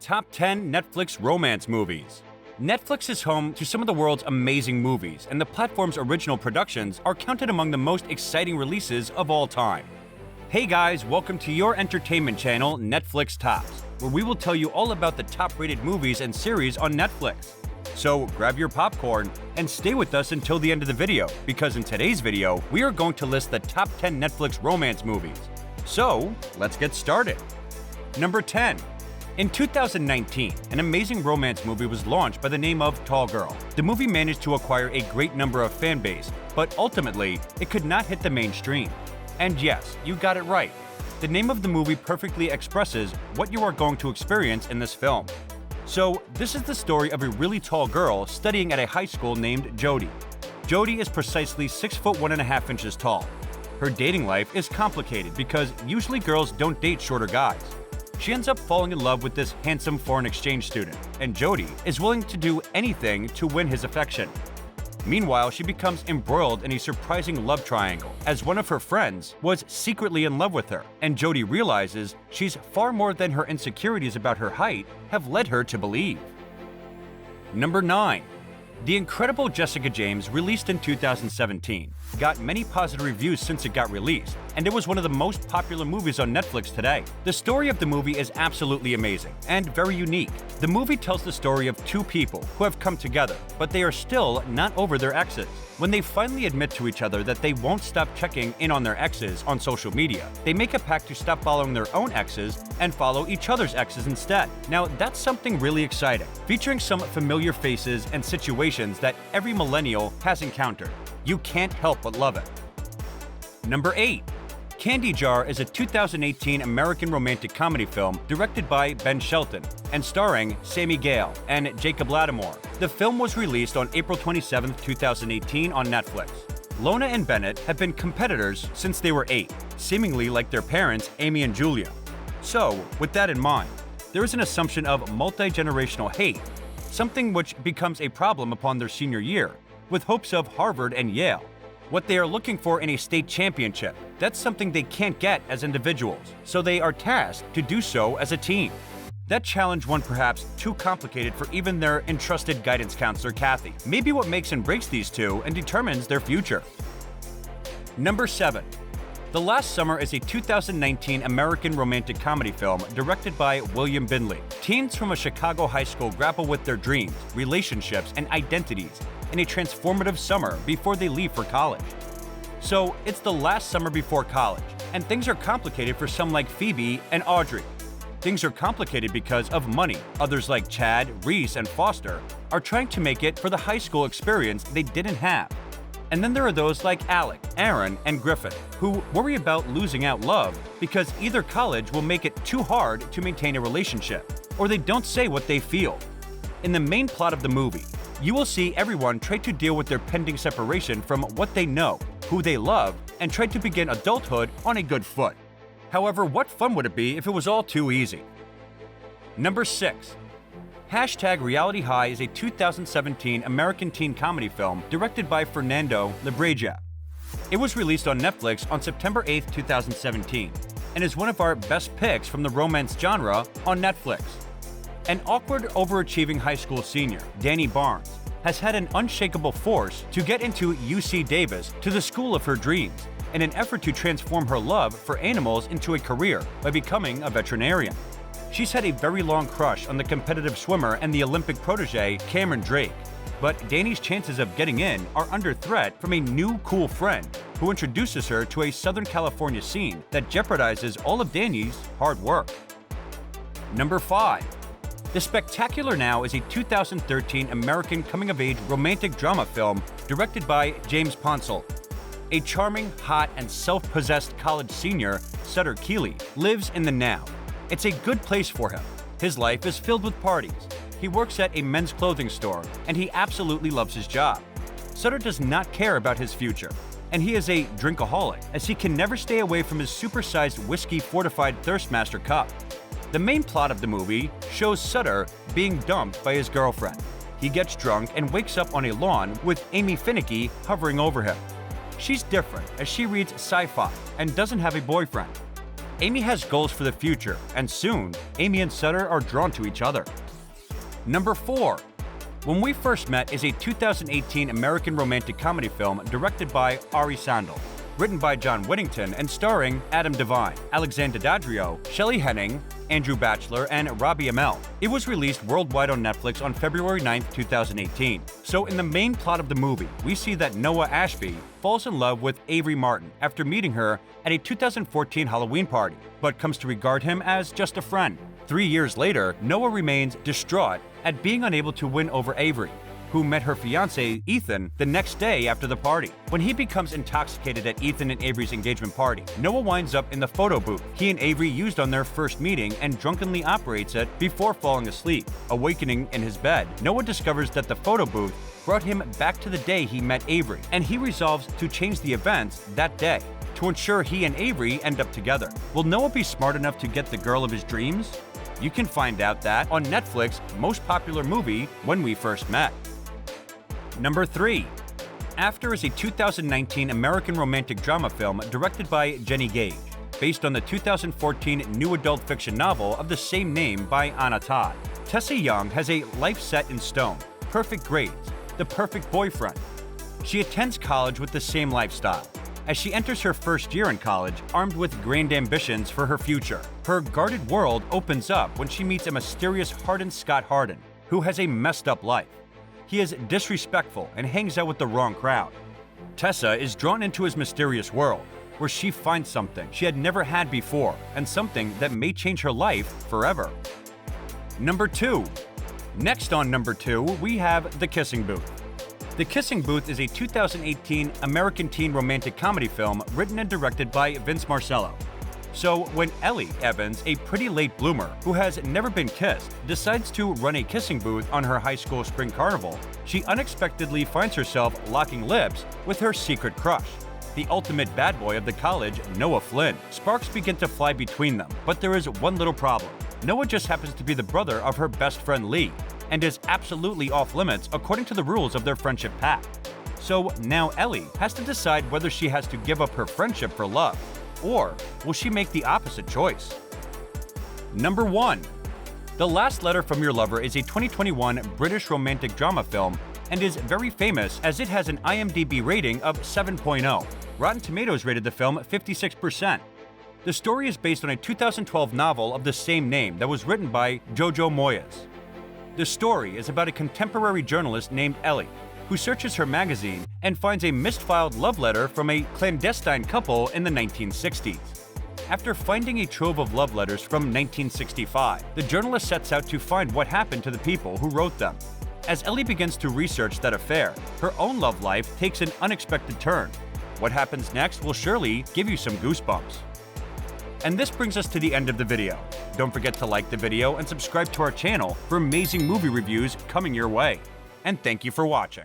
Top 10 Netflix Romance Movies. Netflix is home to some of the world's amazing movies, and the platform's original productions are counted among the most exciting releases of all time. Hey guys, welcome to your entertainment channel, Netflix Tops, where we will tell you all about the top-rated movies and series on Netflix. So grab your popcorn and stay with us until the end of the video, because in today's video, we are going to list the top 10 Netflix romance movies. So let's get started. Number 10. In 2019, an amazing romance movie was launched by the name of Tall Girl. The movie managed to acquire a great number of fan base, but ultimately, it could not hit the mainstream. And yes, you got it right. The name of the movie perfectly expresses what you are going to experience in this film. So, this is the story of a really tall girl studying at a high school named Jody. Jody is precisely 6 foot 1.5 inches tall. Her dating life is complicated because usually girls don't date shorter guys. She ends up falling in love with this handsome foreign exchange student, and Jody is willing to do anything to win his affection. Meanwhile, she becomes embroiled in a surprising love triangle, as one of her friends was secretly in love with her, and Jody realizes she's far more than her insecurities about her height have led her to believe. Number 9. The Incredible Jessica James, released in 2017, got many positive reviews since it got released, and it was one of the most popular movies on Netflix today. The story of the movie is absolutely amazing and very unique. The movie tells the story of two people who have come together, but they are still not over their exes. When they finally admit to each other that they won't stop checking in on their exes on social media, they make a pact to stop following their own exes and follow each other's exes instead. Now, that's something really exciting, featuring some familiar faces and situations that every millennial has encountered. You can't help but love it. Number 8. Candy Jar is a 2018 American romantic comedy film directed by Ben Shelton and starring Sami, Gayle, and Jacob Latimore. The film was released on April 27, 2018 on Netflix. Lona and Bennett have been competitors since they were 8, seemingly like their parents, Amy and Julia. So, with that in mind, there is an assumption of multi-generational hate, something which becomes a problem upon their senior year, with hopes of Harvard and Yale. What they are looking for in a state championship, that's something they can't get as individuals, so they are tasked to do so as a team. That challenge one perhaps too complicated for even their entrusted guidance counselor, Kathy. Maybe what makes and breaks these two and determines their future. Number 7. The Last Summer is a 2019 American romantic comedy film directed by William Bindley. Teens from a Chicago high school grapple with their dreams, relationships, and identities in a transformative summer before they leave for college. So, it's the last summer before college, and things are complicated for some like Phoebe and Audrey. Things are complicated because of money. Others like Chad, Reese, and Foster are trying to make it for the high school experience they didn't have. And then there are those like Alec, Aaron, and Griffin, who worry about losing out love because either college will make it too hard to maintain a relationship, or they don't say what they feel. In the main plot of the movie, you will see everyone try to deal with their pending separation from what they know, who they love, and try to begin adulthood on a good foot. However, what fun would it be if it was all too easy? Number 6. #, Reality High is a 2017 American teen comedy film directed by Fernando Lebrija. It was released on Netflix on September 8, 2017, and is one of our best picks from the romance genre on Netflix. An awkward, overachieving high school senior, Danny Barnes, has had an unshakable force to get into UC Davis to the school of her dreams in an effort to transform her love for animals into a career by becoming a veterinarian. She's had a very long crush on the competitive swimmer and the Olympic protege, Cameron Drake, but Danny's chances of getting in are under threat from a new cool friend who introduces her to a Southern California scene that jeopardizes all of Danny's hard work. Number 5. The Spectacular Now is a 2013 American coming-of-age romantic drama film directed by James Ponsell. A charming, hot, and self-possessed college senior, Sutter Keeley, lives in the now. It's a good place for him. His life is filled with parties. He works at a men's clothing store, and he absolutely loves his job. Sutter does not care about his future, and he is a drinkaholic, as he can never stay away from his supersized whiskey-fortified Thirstmaster cup. The main plot of the movie shows Sutter being dumped by his girlfriend. He gets drunk and wakes up on a lawn with Amy Finicky hovering over him. She's different, as she reads sci-fi and doesn't have a boyfriend. Amy has goals for the future, and soon, Amy and Sutter are drawn to each other. Number 4. When We First Met is a 2018 American romantic comedy film directed by Ari Sandel, written by John Whittington and starring Adam Devine, Alexandra Daddario, Shelley Henning, Andrew Batchelor, and Robbie Amell. It was released worldwide on Netflix on February 9, 2018. So in the main plot of the movie, we see that Noah Ashby falls in love with Avery Martin after meeting her at a 2014 Halloween party, but comes to regard him as just a friend. 3 years later, Noah remains distraught at being unable to win over Avery, who met her fiancé, Ethan, the next day after the party. When he becomes intoxicated at Ethan and Avery's engagement party, Noah winds up in the photo booth he and Avery used on their first meeting and drunkenly operates it before falling asleep. Awakening in his bed, Noah discovers that the photo booth brought him back to the day he met Avery, and he resolves to change the events that day to ensure he and Avery end up together. Will Noah be smart enough to get the girl of his dreams? You can find out that on Netflix's most popular movie, When We First Met. Number 3. After is a 2019 American romantic drama film directed by Jenny Gage, based on the 2014 new adult fiction novel of the same name by Anna Todd. Tessa Young has a life set in stone, perfect grades, the perfect boyfriend. She attends college with the same lifestyle. As she enters her first year in college, armed with grand ambitions for her future, her guarded world opens up when she meets a mysterious hardened Scott Harden, who has a messed up life. He is disrespectful and hangs out with the wrong crowd. Tessa is drawn into his mysterious world, where she finds something she had never had before and something that may change her life forever. Number 2. Next on number 2, we have The Kissing Booth. The Kissing Booth is a 2018 American teen romantic comedy film written and directed by Vince Marcello. So when Ellie Evans, a pretty late bloomer who has never been kissed, decides to run a kissing booth on her high school spring carnival, she unexpectedly finds herself locking lips with her secret crush, the ultimate bad boy of the college, Noah Flynn. Sparks begin to fly between them, but there is one little problem. Noah just happens to be the brother of her best friend Lee, and is absolutely off limits according to the rules of their friendship pact. So now Ellie has to decide whether she has to give up her friendship for love, or will she make the opposite choice? Number 1. The Last Letter from Your Lover is a 2021 British romantic drama film and is very famous as it has an IMDb rating of 7.0. Rotten Tomatoes rated the film 56%. The story is based on a 2012 novel of the same name that was written by Jojo Moyes. The story is about a contemporary journalist named Ellie, who searches her magazine and finds a misfiled love letter from a clandestine couple in the 1960s. After finding a trove of love letters from 1965, the journalist sets out to find what happened to the people who wrote them. As Ellie begins to research that affair, her own love life takes an unexpected turn. What happens next will surely give you some goosebumps. And this brings us to the end of the video. Don't forget to like the video and subscribe to our channel for amazing movie reviews coming your way. And thank you for watching.